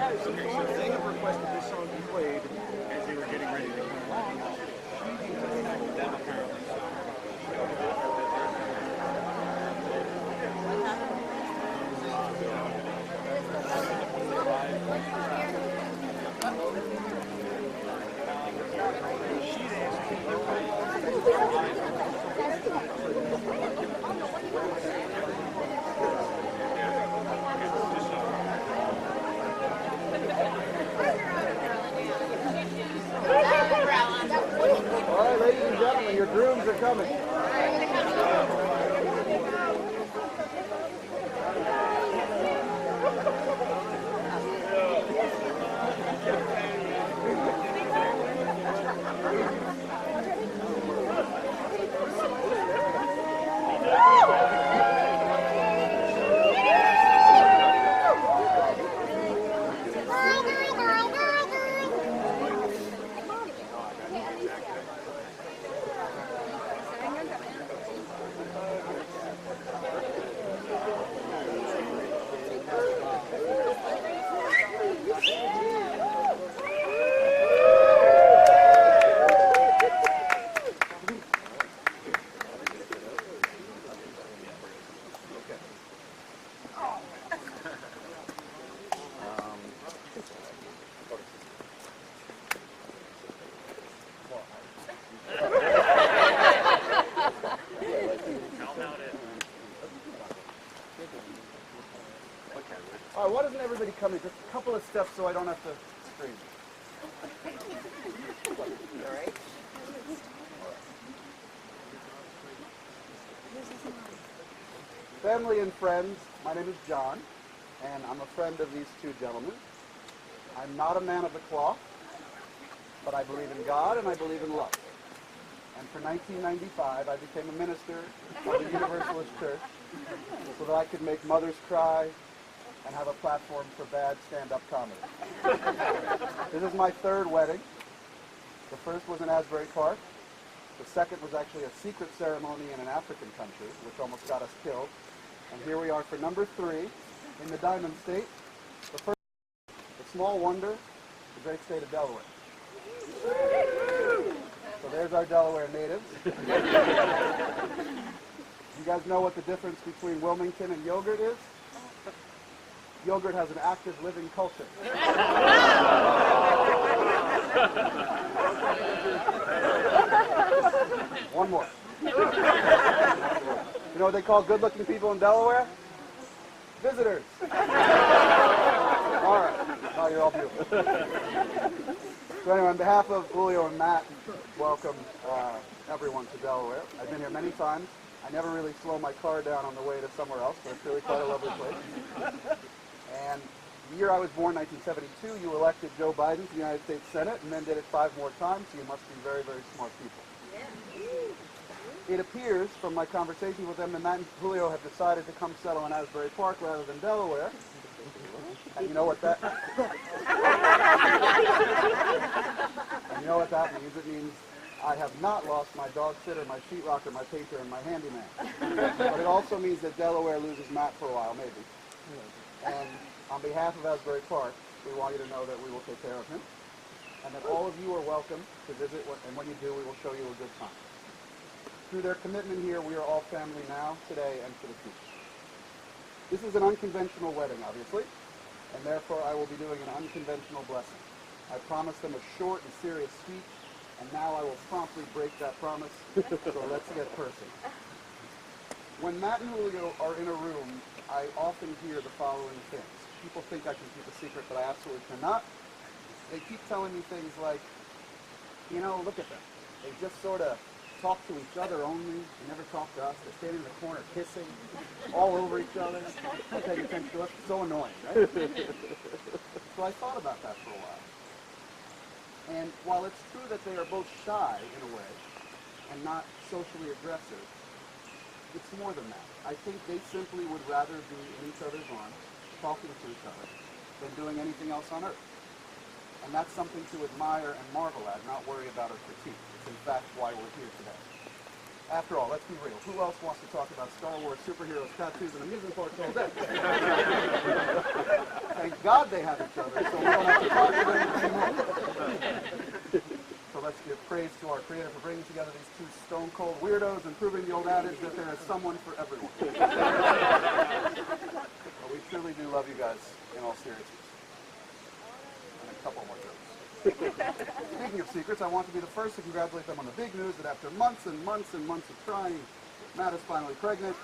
So they have requested this song be played as they were getting ready to come along. Them apparently. All right, ladies and gentlemen, your grooms are coming. All right, why doesn't everybody come in? Just a couple of steps so I don't have to scream. All right. Family and friends, my name is John, and I'm a friend of these two gentlemen. I'm not a man of the cloth, but I believe in God and I believe in love. And for 1995, I became a minister of the Universalist Church so that I could make mothers cry and have a platform for bad stand-up comedy. This is my third wedding. The first was in Asbury Park. The second was actually a secret ceremony in an African country, which almost got us killed. And here we are for number 3 in the Diamond State. The first, the small wonder, the great state of Delaware. So there's our Delaware natives. You guys know what the difference between Wilmington and yogurt is? Yogurt has an active living culture. One more. You know what they call good-looking people in Delaware? Visitors. All right. Now you're all beautiful. So anyway, on behalf of Julio and Matt, welcome everyone to Delaware. I've been here many times. I never really slow my car down on the way to somewhere else, but it's really quite a lovely place. And the year I was born, 1972, you elected Joe Biden to the United States Senate and then did it 5 more times, so you must be very, very smart people. It appears from my conversation with them that Matt and Julio have decided to come settle in Asbury Park rather than Delaware. And you know what that means? It means I have not lost my dog sitter, my sheetrocker, my painter, and my handyman. But it also means that Delaware loses Matt for a while, maybe. And on behalf of Asbury Park, we want you to know that we will take care of him, and that all of you are welcome to visit, and when you do, we will show you a good time. Through their commitment here, we are all family now, today, and for the future. This is an unconventional wedding, obviously, and therefore I will be doing an unconventional blessing. I promised them a short and serious speech, and now I will promptly break that promise, so let's get personal. When Matt and Julio are in a room, I often hear the following things. People think I can keep a secret, but I absolutely cannot. They keep telling me things like, you know, look at them. They just sort of talk to each other only. They never talk to us. They're standing in the corner kissing all over each other. Don't pay attention to us. It's so annoying, right? So I thought about that for a while. And while it's true that they are both shy in a way and not socially aggressive, it's more than that. I think they simply would rather be in each other's arms, talking to each other, than doing anything else on earth. And that's something to admire and marvel at, not worry about or critique. It's in fact why we're here today. After all, let's be real. Who else wants to talk about Star Wars, superheroes, tattoos, and amusement parks all day? Thank God they have each other, so we don't have to talk to them anymore. So let's give praise to our Creator for bringing together these two stone-cold weirdos and proving the old adage that there is someone for everyone. Well, we truly do love you guys in all seriousness. And a couple more jokes. Speaking of secrets, I want to be the first to congratulate them on the big news that after months and months and months of trying, Matt is finally pregnant.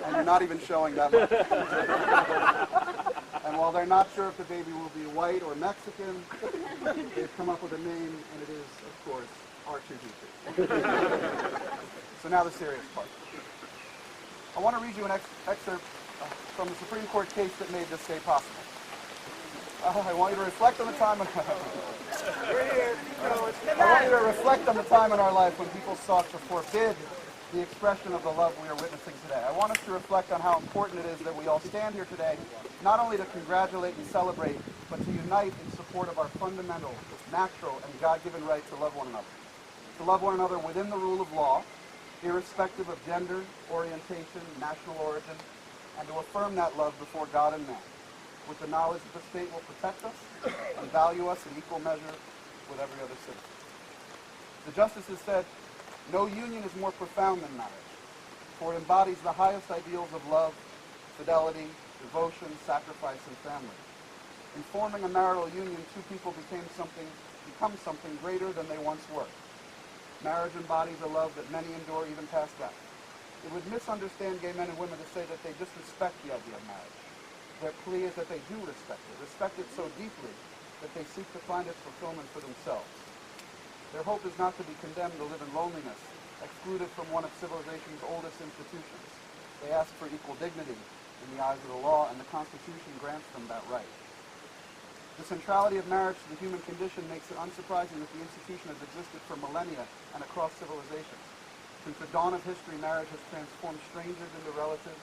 And you're not even showing that much. And while they're not sure if the baby will be white or Mexican, they've come up with a name, and it is, of course, R2D2. So now the serious part. I want to read you an excerpt from the Supreme Court case that made this day possible. I want you to reflect on the time. We're here. I want you to reflect on the time in our life when people sought to forbid the expression of the love we are witnessing today. I want us to reflect on how important it is that we all stand here today, not only to congratulate and celebrate, but to unite in support of our fundamental, natural, and God-given right to love one another. To love one another within the rule of law, irrespective of gender, orientation, national origin, and to affirm that love before God and man, with the knowledge that the state will protect us and value us in equal measure with every other citizen. The justices said, no union is more profound than marriage, for it embodies the highest ideals of love, fidelity, devotion, sacrifice, and family. In forming a marital union, two people become something greater than they once were. Marriage embodies a love that many endure even past that. It would misunderstand gay men and women to say that they disrespect the idea of marriage. Their plea is that they do respect it so deeply that they seek to find its fulfillment for themselves. Their hope is not to be condemned to live in loneliness, excluded from one of civilization's oldest institutions. They ask for equal dignity in the eyes of the law, and the Constitution grants them that right. The centrality of marriage to the human condition makes it unsurprising that the institution has existed for millennia and across civilizations. Since the dawn of history, marriage has transformed strangers into relatives,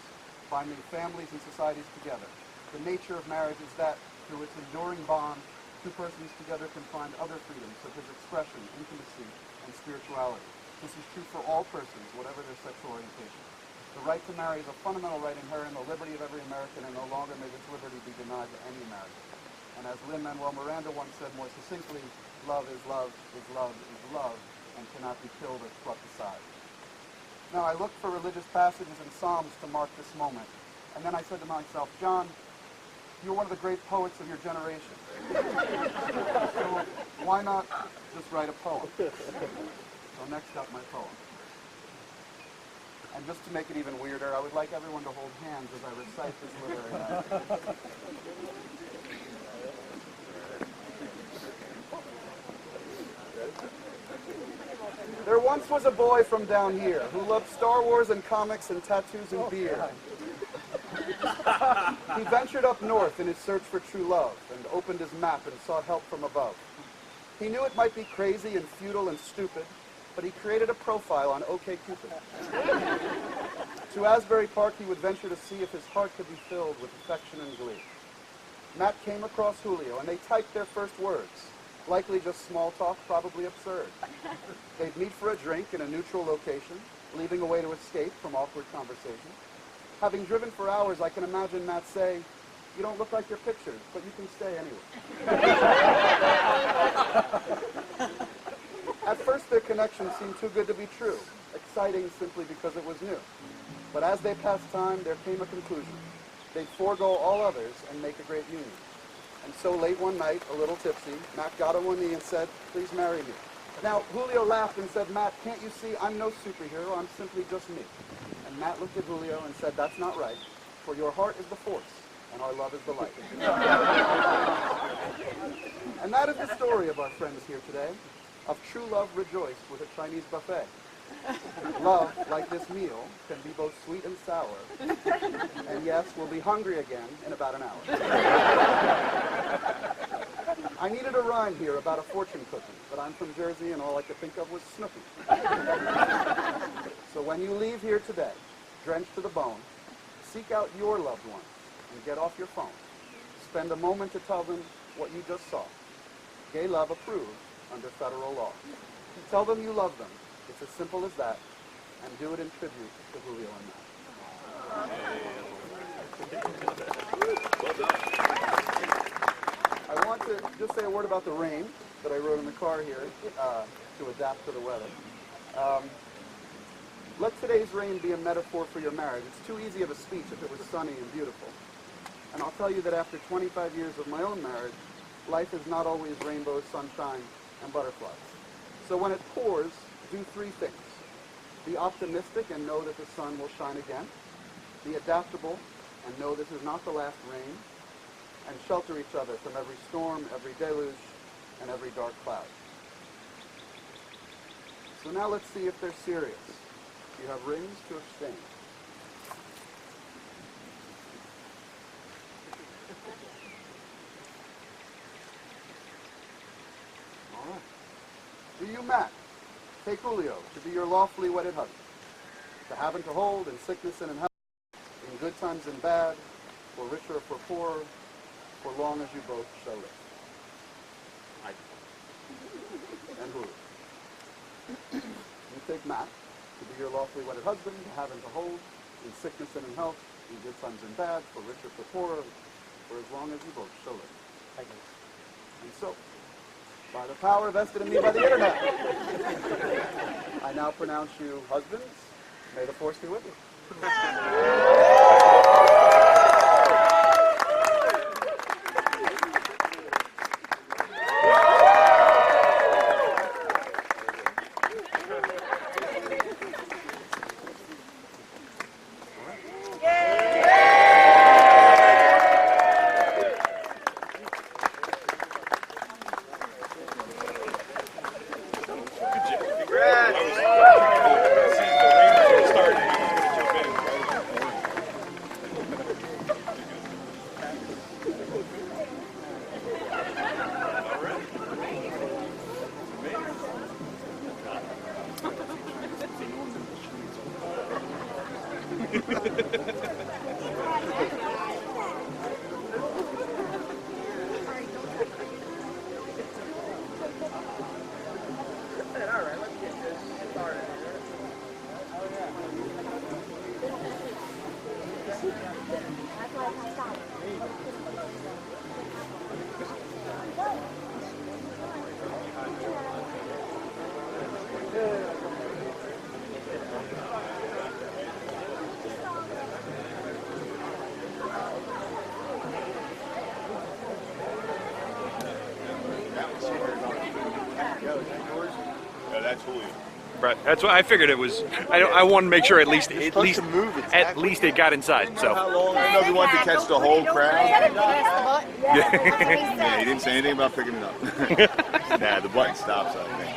binding families and societies together. The nature of marriage is that, through its enduring bond, two persons together can find other freedoms, such as expression, intimacy, and spirituality. This is true for all persons, whatever their sexual orientation. The right to marry is a fundamental right inherent in the liberty of every American, and no longer may this liberty be denied to any American. And as Lin-Manuel Miranda once said more succinctly, love is love, is love, is love, and cannot be killed or plucked aside. Now, I looked for religious passages in Psalms to mark this moment, and then I said to myself, John, you're one of the great poets of your generation. So why not just write a poem? So next up, my poem. And just to make it even weirder, I would like everyone to hold hands as I recite this literary matter. There once was a boy from down here who loved Star Wars and comics and tattoos and beer. He ventured up north in his search for true love and opened his map and sought help from above. He knew it might be crazy and futile and stupid, but he created a profile on OkCupid. To Asbury Park he would venture to see if his heart could be filled with affection and glee. Matt came across Julio, and they typed their first words. Likely just small talk, probably absurd. They'd meet for a drink in a neutral location, leaving a way to escape from awkward conversation. Having driven for hours, I can imagine Matt say, "You don't look like your pictures, but you can stay anyway." At first, their connection seemed too good to be true, exciting simply because it was new. But as they passed time, there came a conclusion. They'd forego all others and make a great union. And so late one night, a little tipsy, Matt got on one knee and said, "Please marry me." Now, Julio laughed and said, "Matt, can't you see I'm no superhero, I'm simply just me." And Matt looked at Julio and said, "That's not right, for your heart is the force, and our love is the light." And that is the story of our friends here today. Of true love rejoiced with a Chinese buffet. Love, like this meal, can be both sweet and sour. And yes, we'll be hungry again in about an hour. I needed a rhyme here about a fortune cookie, but I'm from Jersey and all I could think of was Snoopy. So when you leave here today, drenched to the bone, seek out your loved ones and get off your phone. Spend a moment to tell them what you just saw. Gay love approved under federal law. Tell them you love them It's as simple as that, and do it in tribute to Julio and Matt. I want to just say a word about the rain that I wrote in the car here to adapt to the weather. Let today's rain be a metaphor for your marriage. It's too easy of a speech if it was sunny and beautiful. And I'll tell you that after 25 years of my own marriage, life is not always rainbows, sunshine, and butterflies. So when it pours, do three things. Be optimistic and know that the sun will shine again. Be adaptable and know this is not the last rain. And shelter each other from every storm, every deluge, and every dark cloud. So now let's see if they're serious. You have rings to exchange. All right. Do you, Matt, take Julio to be your lawfully wedded husband, to have and to hold in sickness and in health, in good times and bad, for richer or for poorer, for long as you both shall live? I do. And Julio. You take Matt to be your lawfully wedded husband, to have and to hold, in sickness and in health, in good times and bad, for richer for poorer, for as long as you both shall live. I do. And so, by the power vested in me by the internet, I now pronounce you husbands. May the force be with you. That's Julio. Right. That's what I figured it was. I wanted to make sure at least to move it. at least it got inside. So. How long? I don't know if he wanted to catch the whole crowd. Yeah. Yeah, he didn't say anything about picking it up. Nah, the button stops, I think.